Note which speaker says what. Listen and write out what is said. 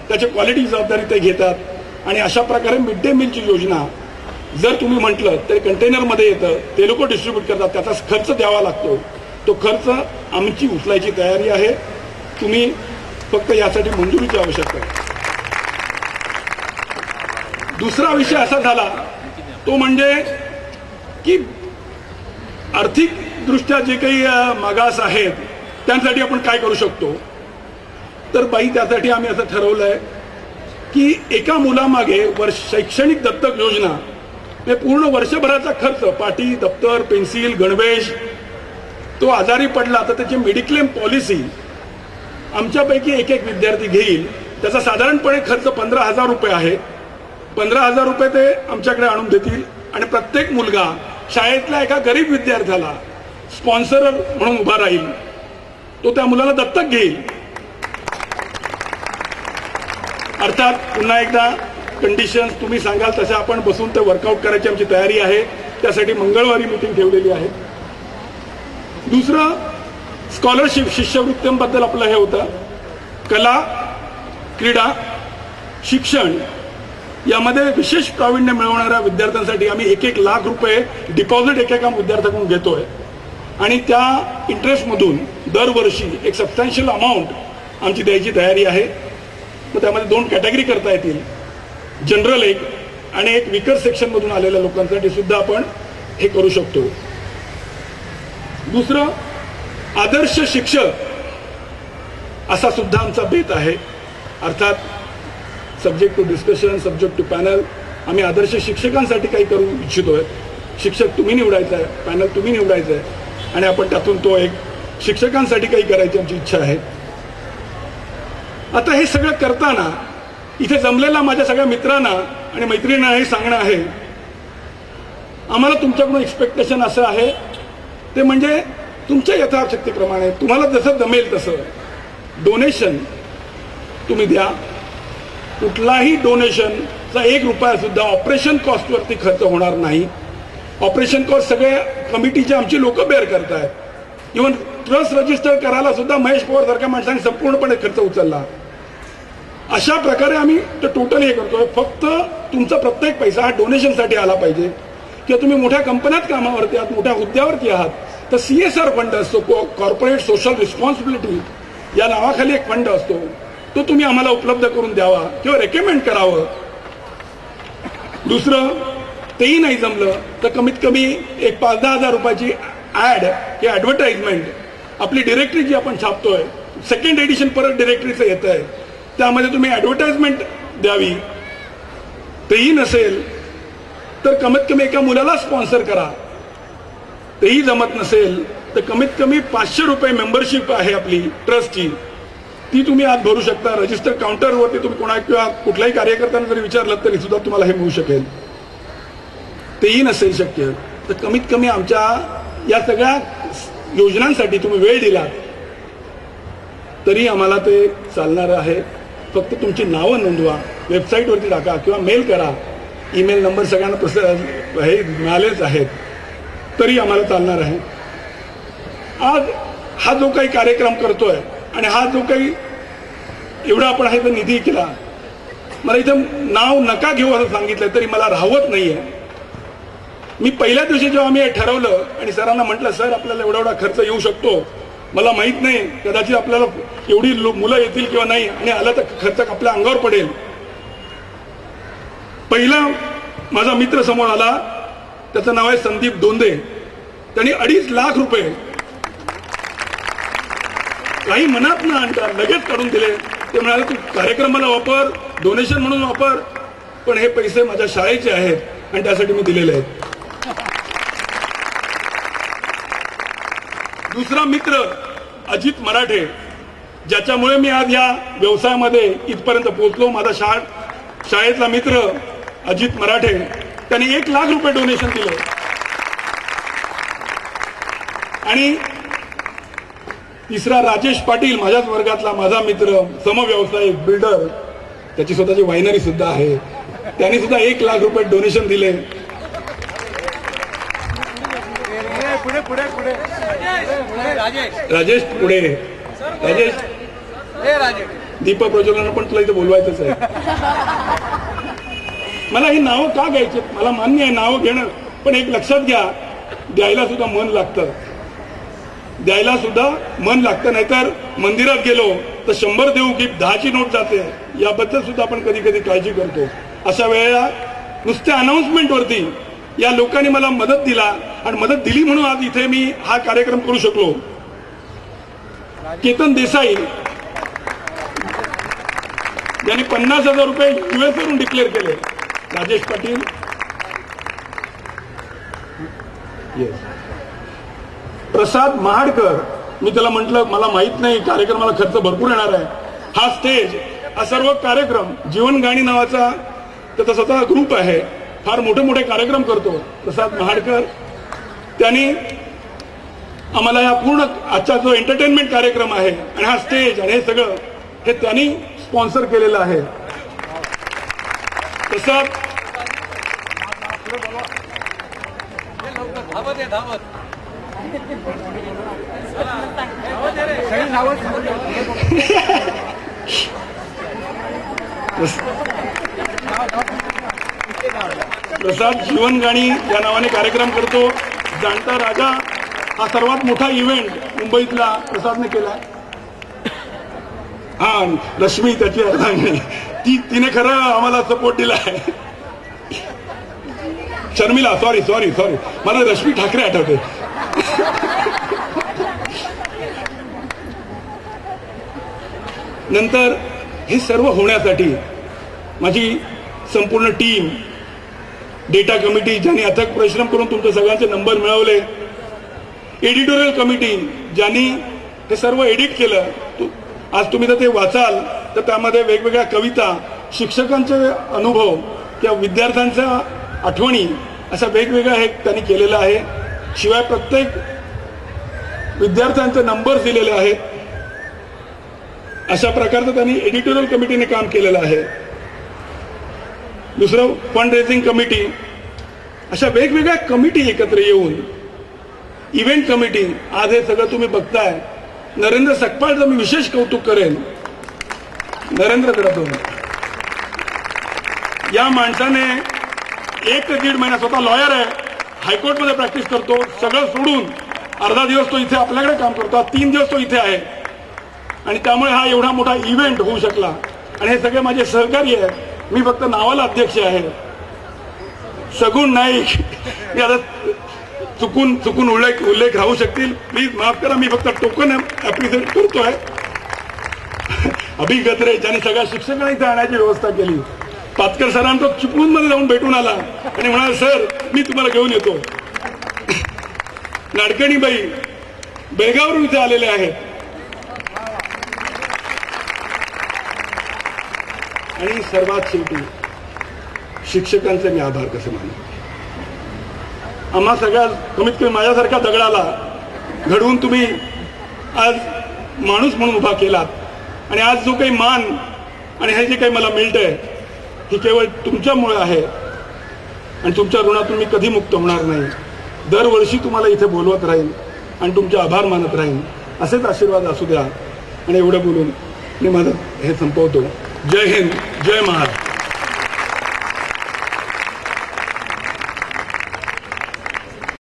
Speaker 1: त्याची क्वालिटी जबाबदारी ते घेतात आणि अशा प्रकारे मिड डे मीलची योजना जर तुम्ही म्हटलं तर कंटेनरमध्ये येतं, ते लोक डिस्ट्रीब्यूट करतात, त्याचा खर्च द्यावा लागतो. तो खर्च आमची उचलायची तयारी आहे. तुम्ही फक्त यासाठी मंजुरीची आवश्यकता आहे. दुसरा विषय असा झाला तो म्हणजे की आर्थिक दृष्ट्या जे काही मागास आहेत त्यांसाठी आपण काय करू शकतो. तर त्यासाठी आम्ही असं ठरवलंय की एका मुलामागे शैक्षणिक दत्तक योजना पूर्ण वर्षभराचा खर्च, पाटी, दप्तर, पेन्सिल, गणवेश, तो आजारी पडला तर त्याची मेडिक्लेम पॉलिसी आमच्यापैकी एक विद्यार्थी घेईल. त्याचा साधारणपणे खर्च 15,000 रुपये आहे. 15,000 रुपये ते आमच्याकडे आणून देतील आणि प्रत्येक मुलगा शाळेतल्या एका गरीब विद्यार्थ्याला स्पॉन्सर म्हणून उभा राहील. तो त्या मुलाला दत्तक घेईल. अर्थात पुन्हा एकदा कंडिशन्स तुम्ही सांगाल तसे आपण बसून ते वर्कआउट करायची आमची तयारी आहे. त्यासाठी मंगळवारी मीटिंग ठेवलेली आहे. दुसरं स्कॉलरशिप, शिष्यवृत्तींबद्दल आपलं हे होतं. कला, क्रीडा, शिक्षण यामध्ये विशेष प्रावीण्य मिळवणाऱ्या विद्यार्थ्यांसाठी आम्ही 1-1 लाख रुपये डिपॉझिट एकेका विद्यार्थ्याकडून घेतोय आणि त्या इंटरेस्टमधून दरवर्षी एक सबस्टॅन्शियल अमाऊंट आमची द्यायची तयारी आहे. मग त्यामध्ये 2 कॅटेगरी करता येतील, जनरल एक आणि एक विकर सेक्शन मधून आलेल्या लोकांसाठी सुद्धा आपण हे करू शकतो. दुसरं आदर्श शिक्षक असा सुद्धा आमचा बेत आहे. अर्थात subject to discussion, subject to panel. आम्ही आदर्श शिक्षकांसाठी काही करू इच्छितोय. शिक्षक तुम्ही निवडायचा आहे, पॅनल तुम्ही निवडायचं आहे आणि आपण त्यातून तो एक शिक्षकांसाठी काही करायची आमची इच्छा आहे. आता हे सगळं करताना इथे जमलेल्या माझ्या सगळ्या मित्रांना आणि मैत्रिणींना हे सांगणं आहे, आम्हाला तुमच्याकडून एक्सपेक्टेशन असं आहे ते म्हणजे तुमच्या यथाशक्तीप्रमाणे तुम्हाला जसं जमेल तसं डोनेशन तुम्ही द्या. कुठलाही डोनेशनचा 1 रुपया सुद्धा ऑपरेशन कॉस्टवरती खर्च होणार नाही. ऑपरेशन कॉस्ट सगळे कमिटीचे आमची लोक बेअर करतायत. इव्हन ट्रस्ट रजिस्टर करायला सुद्धा महेश पवार सारख्या माणसांनी संपूर्णपणे खर्च उचलला. अशा प्रकारे आम्ही टोटल हे करतोय. फक्त तुमचा प्रत्येक पैसा हा डोनेशनसाठी आला पाहिजे. किंवा तुम्ही मोठ्या कंपन्यात कामावरती आहात, मोठ्या हुद्द्यावरती आहात, तर CSR फंड असतो, कॉर्पोरेट सोशल रिस्पॉन्सिबिलिटी या नावाखाली एक फंड असतो, तो तुम्ही आम्हाला उपलब्ध करून द्यावा किंवा रेकमेंड करावं. दुसरं तेही नाही जमलं तर कमीत कमी एक 5-10 हजार रुपयाची ऍड किंवा ऍडव्हर्टाइजमेंट आपली डिरेक्टरी जी आपण छापतोय, 2nd एडिशन परत डिरेक्टरीचं येत आहे, त्यामध्ये तुम्ही ऍडव्हर्टाइजमेंट द्यावी. तेही नसेल तर कमीत कमी एका मुलाला स्पॉन्सर करा. तेही जमत नसेल तर कमीत कमी 500 रुपये मेंबरशिप आहे आपली ट्रस्टची, ती तुम्ही आज भरू शकता. रजिस्टर काउंटरवरती तुम्ही कोणा किंवा कुठल्याही कार्यकर्त्यांना जरी विचारलं तरी सुद्धा तुम्हाला हे मिळू शकेल. तेही नसेल शक्य तर कमीत कमी आमच्या या सगळ्या योजनांसाठी तुम्ही वेळ दिलात तरी आम्हाला ते चालणार आहे. फक्त तुमची नावं नोंदवा, वेबसाईटवरती टाका किंवा मेल करा. ईमेल नंबर सगळ्यांना हे मिळालेच आहेत, तरी आम्हाला चालणार आहे. आज हा जो काही कार्यक्रम करतोय आणि हा जो काही एवढा आपण हा इथं निधी केला, मला इथं नाव नका घेऊ असं सांगितलं तरी मला राहवत नाहीये. मी पहिल्या दिवशी जेव्हा आम्ही हे ठरवलं आणि सरांना म्हटलं, सर आपल्याला एवढा खर्च येऊ शकतो, मला माहित नाही, कदाचित आपल्याला एवढी मुलं येतील किंवा नाही, आणि आला तर खर्च आपल्या अंगावर पडेल. पहिला माझा मित्र समोर आला, त्याचं नाव आहे संदीप दोंदे. त्यांनी 2.5 लाख रुपये काही मनात न आणता लगेच काढून दिले. ते म्हणाले तू कार्यक्रमाला वापर, डोनेशन म्हणून वापर, पण हे पैसे माझ्या शाळेचे आहेत आणि त्यासाठी मी दिलेले आहेत. दुसरा मित्र अजित मराठे, ज्याच्यामुळे मी आज या व्यवसायामध्ये इथपर्यंत पोहोचलो. माझा शाळेतला मित्र अजित मराठे, त्यांनी 1 लाख रुपये डोनेशन दिलं. आणि तिसरा राजेश पाटील, माझ्याच वर्गातला माझा मित्र, समव्यावसायिक बिल्डर, त्याची स्वतःची वायनरी सुद्धा आहे, त्यांनी सुद्धा 1 लाख रुपये डोनेशन दिले. राजेश पुढे, राजेश दीप प्रज्वलनानं पण तुला इथे बोलवायचंच आहे. मला ही नावं का घ्यायची, मला मान्य आहे नावं घेणं, पण एक लक्षात घ्या, द्यायला सुद्धा मन लागतं, द्यायला सुद्धा मन लागतं. नाहीतर मंदिरात गेलो तर 100 देऊ की 10ची नोट जाते, याबद्दल सुद्धा आपण कधी कधी काळजी करतो. अशा वेळेला नुसत्या अनाउन्समेंटवरती या लोकांनी मला मदत दिला आणि मदत दिली म्हणून आज इथे मी हा कार्यक्रम करू शकलो. केतन देसाई यांनी 50,000 रुपये US वरून डिक्लेअर केले. राजेश पाटील, प्रसाद महाडकर, मी त्याला म्हटलं मला माहित नाही, कार्यक्रमाला खर्च भरपूर येणार आहे, हा स्टेज, हा सर्व कार्यक्रम, जीवनगाणी नावाचा त्याचा स्वतः ग्रुप आहे, फार मोठे मोठे कार्यक्रम करतो प्रसाद महाडकर. त्यांनी आम्हाला हा पूर्ण आजचा जो एंटरटेनमेंट कार्यक्रम आहे आणि हा स्टेज आणि हे सगळं हे त्यांनी स्पॉन्सर केलेलं आहे. प्रसाद प्रसाद जीवनगाणी या नावाने कार्यक्रम करतो. जाणता राजा हा सर्वात मोठा इव्हेंट मुंबईतला प्रसादने केला. हा, रश्मी त्याची अर्धांगिनी, तिने खरं आम्हाला सपोर्ट दिला आहे. शर्मिला, सॉरी सॉरी सॉरी, मला रश्मी ठाकरे आठवते. नंतर हे सर्व होण्यासाठी माझी संपूर्ण टीम, डेटा कमिटी ज्यांनी अथक परिश्रम करून तुमचे सगळ्यांचे नंबर मिळवले, एडिटोरियल कमिटी ज्यांनी हे सर्व एडिट केलं, आज तुम्ही जर ते वाचाल तर त्यामध्ये वेगवेगळ्या कविता, शिक्षकांचे अनुभव किंवा विद्यार्थ्यांच्या आठवणी, अशा वेगवेगळ्या हे त्यांनी केलेलं आहे. शिवाय प्रत्येक विद्यार्थ्यांचे नंबर दिलेले आहेत. अशा प्रकारचं त्यांनी एडिटोरियल कमिटीने काम केलेलं आहे. दुसरं फंड रेझिंग कमिटी, अशा वेगवेगळ्या कमिटी एकत्र येऊन, इव्हेंट कमिटी, आज हे सगळं तुम्ही बघताय. नरेंद्र सकपाळचं मी विशेष कौतुक करेन. नरेंद्र करतो, या माणसाने 1 ते 1.5 महिना, स्वतः लॉयर आहे, हायकोर्टमध्ये प्रॅक्टिस करतो, सगळं सोडून अर्धा दिवस तो इथे आपल्याकडे काम करतो, 3 दिवस तो इथे आहे आणि त्यामुळे हा एवढा मोठा इव्हेंट होऊ शकला. आणि हे सगळे माझे सहकारी आहेत, मी फक्त नावाला अध्यक्ष आहे. सगुण नाईक, मी आता चुकून उल्लेख राहू शकतील, प्लीज माफ करा, मी फक्त टोकन ऍप्रिशिएट करतोय. अभि गत्रे ज्यांनी सगळ्या शिक्षकांना इथे आणण्याची व्यवस्था केली. पातकर सरांना तो चिपळूण मध्ये जाऊन भेटून आला आणि म्हणाला, सर मी तुम्हाला घेऊन येतो. नाडकणीबाई बेळगावरून इथे आलेले आहेत. आणि सर्वात शेवटी शिक्षकांचे मी आभार कसे मानू. आम्हा सगळ्या, कमीत कमी माझ्यासारख्या दगडाला घडवून तुम्ही आज माणूस म्हणून उभा केलात आणि आज जो काही मान आणि हे जे काही मला मिळतंय हे केवळ तुमच्यामुळे आहे आणि तुमच्या ऋणातून मी कधी मुक्त होणार नाही. दरवर्षी तुम्हाला इथे बोलवत राहीन आणि तुमचे आभार मानत राहीन. असेच आशीर्वाद असू द्या. आणि एवढं बोलून मी माझं हे संपवतो. जय हिंद, जय महाराष्ट्र.